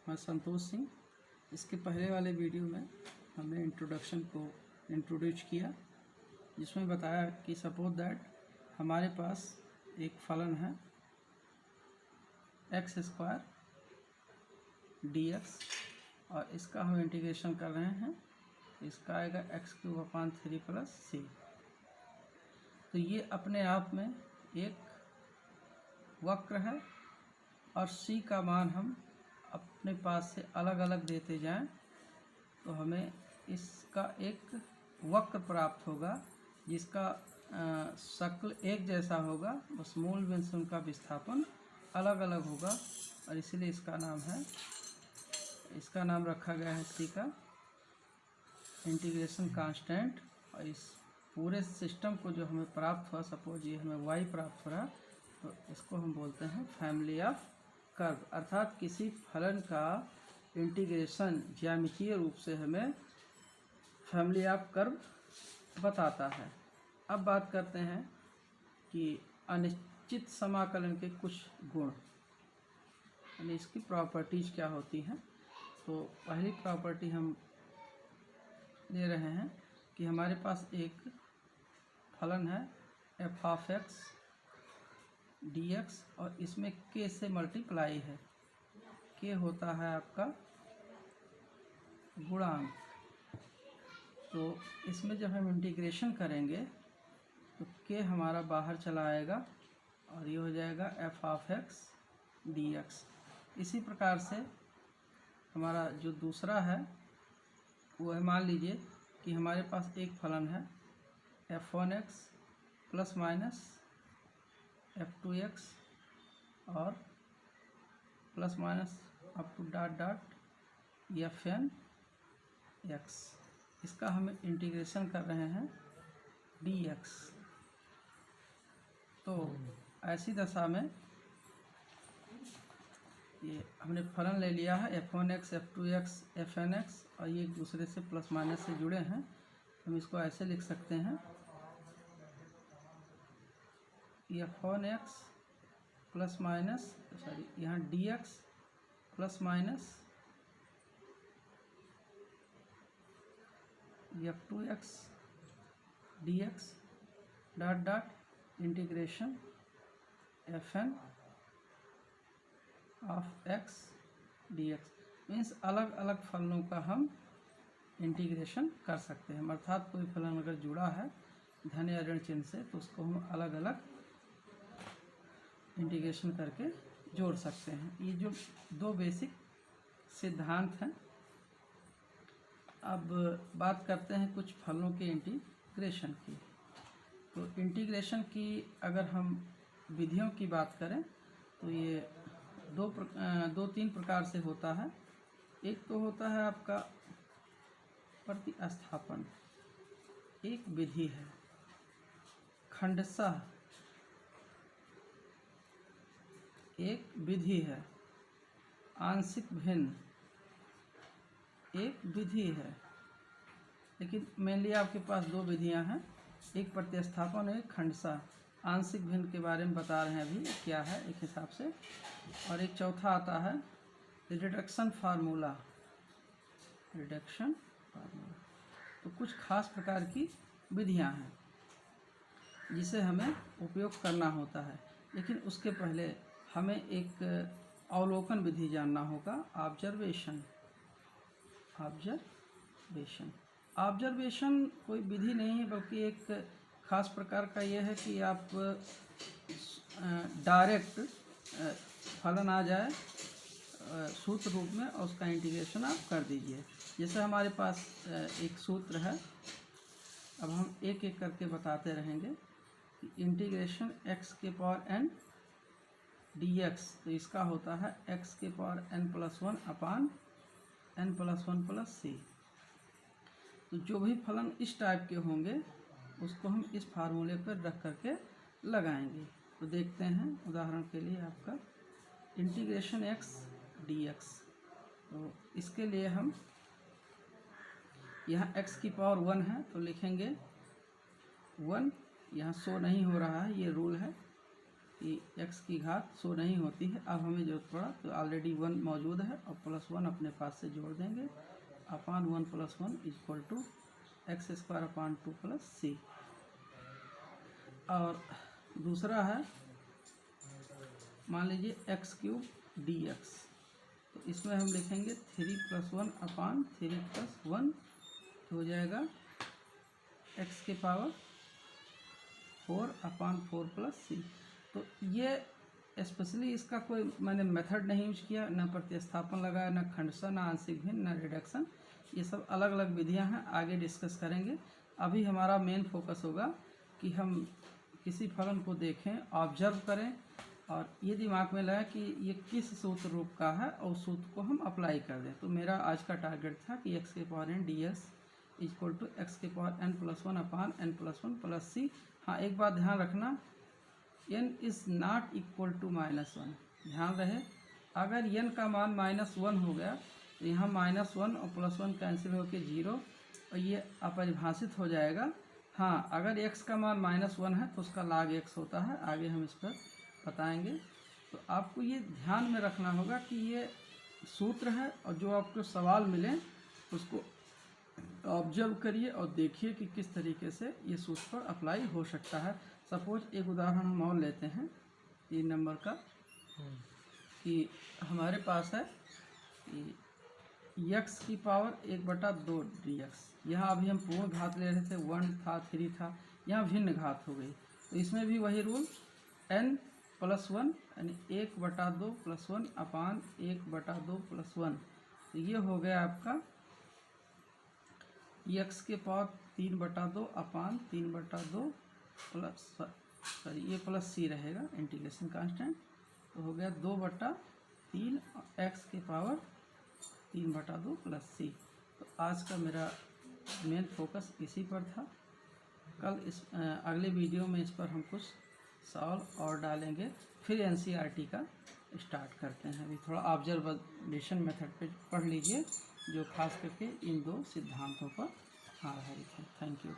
मैं संतोष सिंह। इसके पहले वाले वीडियो में हमने इंट्रोडक्शन को इंट्रोड्यूस किया, जिसमें बताया कि सपोज दैट हमारे पास एक फलन है x² dx और इसका हम इंटीग्रेशन कर रहे हैं। इसका आएगा x³ + c। तो ये अपने आप में एक वक्र है और c का मान हम अपने पास से अलग अलग देते जाएं तो हमें इसका एक वक्र प्राप्त होगा जिसका शक्ल एक जैसा होगा, बस मूल बिंदु उनका विस्थापन अलग अलग होगा और इसलिए इसका नाम रखा गया है c का इंटीग्रेशन कांस्टेंट। और इस पूरे सिस्टम को जो हमें प्राप्त हुआ, सपोज ये हमें y प्राप्त हो रहा, तो इसको हम बोलते हैं फैमिली ऑफ कर्व, अर्थात किसी फलन का इंटीग्रेशन ज्यामितीय रूप से हमें फैमिली ऑफ कर्व बताता है। अब बात करते हैं कि अनिश्चित समाकलन के कुछ गुण, यानी इसकी प्रॉपर्टीज़ क्या होती हैं। तो पहली प्रॉपर्टी हम ले रहे हैं कि हमारे पास एक फलन है f(x) dx और इसमें k से मल्टीप्लाई है। k होता है आपका गुणांक। तो इसमें जब हम इंटीग्रेशन करेंगे तो k हमारा बाहर चला आएगा और ये हो जाएगा f(x) dx। इसी प्रकार से हमारा जो दूसरा है वो है, मान लीजिए कि हमारे पास एक फलन है f(1x) ± f(2x) और ± अप टू fn(x). इसका हम इंटीग्रेशन कर रहे हैं dx। तो ऐसी दशा में ये हमने फलन ले लिया है f(1x), f(2x), fn(x) और ये एक दूसरे से प्लस माइनस से जुड़े हैं। हम इसको ऐसे लिख सकते हैं f(1x) प्लस माइनस यहाँ dx plus minus f(2x) dx integration fn of x dx। Means अलग अलग फलनों का हम इंटीग्रेशन कर सकते हैं, अर्थात कोई फलन अगर जुड़ा है धन या ऋण चिन्ह से तो उसको हम अलग अलग इंटीग्रेशन करके जोड़ सकते हैं। ये जो दो बेसिक सिद्धांत हैं। अब बात करते हैं कुछ फलनों के इंटीग्रेशन की। तो इंटीग्रेशन की अगर हम विधियों की बात करें तो ये दो तीन प्रकार से होता है। एक तो होता है आपका प्रतिस्थापन, एक विधि है। खंडशः एक विधि है। आंशिक भिन्न एक विधि है। लेकिन मेनली आपके पास दो विधियां हैं, एक प्रतिस्थापन और एक खंडशः। आंशिक भिन्न के बारे में बता रहे हैं अभी क्या है एक हिसाब से। और एक चौथा आता है रिडक्शन फार्मूला। तो कुछ खास प्रकार की विधियां हैं जिसे हमें उपयोग करना होता है, लेकिन उसके पहले हमें एक अवलोकन विधि जानना होगा। ऑब्जर्वेशन कोई विधि नहीं है, बल्कि एक खास प्रकार का यह है कि आप डायरेक्ट फलन आ जाए सूत्र रूप में और उसका इंटीग्रेशन आप कर दीजिए। जैसे हमारे पास एक सूत्र है, अब हम एक एक करके बताते रहेंगे कि इंटीग्रेशन x⁴n dx, तो इसका होता है x⁴n+1 अपान n+1 + c। तो जो भी फलन इस टाइप के होंगे उसको हम इस फार्मूले पर रख करके लगाएंगे। तो देखते हैं उदाहरण के लिए आपका इंटीग्रेशन x dx। तो इसके लिए हम यहाँ x⁴1 है तो लिखेंगे 1, यहाँ शो नहीं हो रहा है, ये रूल है। कि x की घात शो नहीं होती है। अब हमें ज़रूरत पड़ा तो ऑलरेडी 1 मौजूद है और +1 अपने पास से जोड़ देंगे। Upon 1 + 1 equal to x² upon 2 + c। और दूसरा है मान लीजिए x³ dx, तो इसमें हम लिखेंगे 3 + 1 अपान 3 + 1 हो जाएगा x के पावर 4 अपान 4 + c। तो ये स्पेशली इसका कोई मैंने मेथड नहीं यूज किया, ना प्रतिस्थापन लगाया, ना खंडशः, ना आंशिक भिन्न, ना रिडक्शन। ये सब अलग अलग विधियां हैं, आगे डिस्कस करेंगे। अभी हमारा मेन फोकस होगा कि हम किसी फलन को देखें, ऑब्जर्व करें और ये दिमाग में लाएं कि ये किस सूत्र रूप का है और सूत्र को हम अप्लाई कर दें। तो मेरा आज का टारगेट था कि x⁴n dx equal to x⁴n + 1 upon n + 1 + c। हाँ, एक बात ध्यान रखना, n is not equal to -1। ध्यान रहे, अगर n का मान -1 हो गया तो यहाँ -1 और +1 कैंसिल होकर 0 और ये अपरिभाषित हो जाएगा। हाँ, अगर x का मान -1 है तो उसका log x होता है, आगे हम इस पर बताएंगे। तो आपको ये ध्यान में रखना होगा कि ये सूत्र है और जो आपको सवाल मिले उसको ऑब्जर्व करिए और देखिए कि किस तरीके से ये सूत्र पर अप्लाई हो सकता है। सपोज एक उदाहरण हम और लेते हैं 3 नंबर का, कि हमारे पास है कि x की पावर 1/2 dx। यहाँ अभी हम पूर्ण घात ले रहे थे, 1 था 3 था, यहाँ भिन्न घात हो गई। तो इसमें भी वही रूल n + 1 यानी 1/2 + 1 अपान 1/2 + 1। तो ये हो गया आपका x के पावर 3/2 अपान 3/2 ये +c रहेगा, इंटीग्रेशन कांस्टेंट। तो हो गया 2/3 x के पावर 3/2 + c। तो आज का मेरा मेन फोकस इसी पर था। कल इस अगले वीडियो में इस पर हम कुछ सवाल और डालेंगे, फिर NCERT का स्टार्ट करते हैं। अभी थोड़ा ऑब्जर्वेशन मेथड पे पढ़ लीजिए जो खास करके इन 2 सिद्धांतों पर आधारित है। Thank you.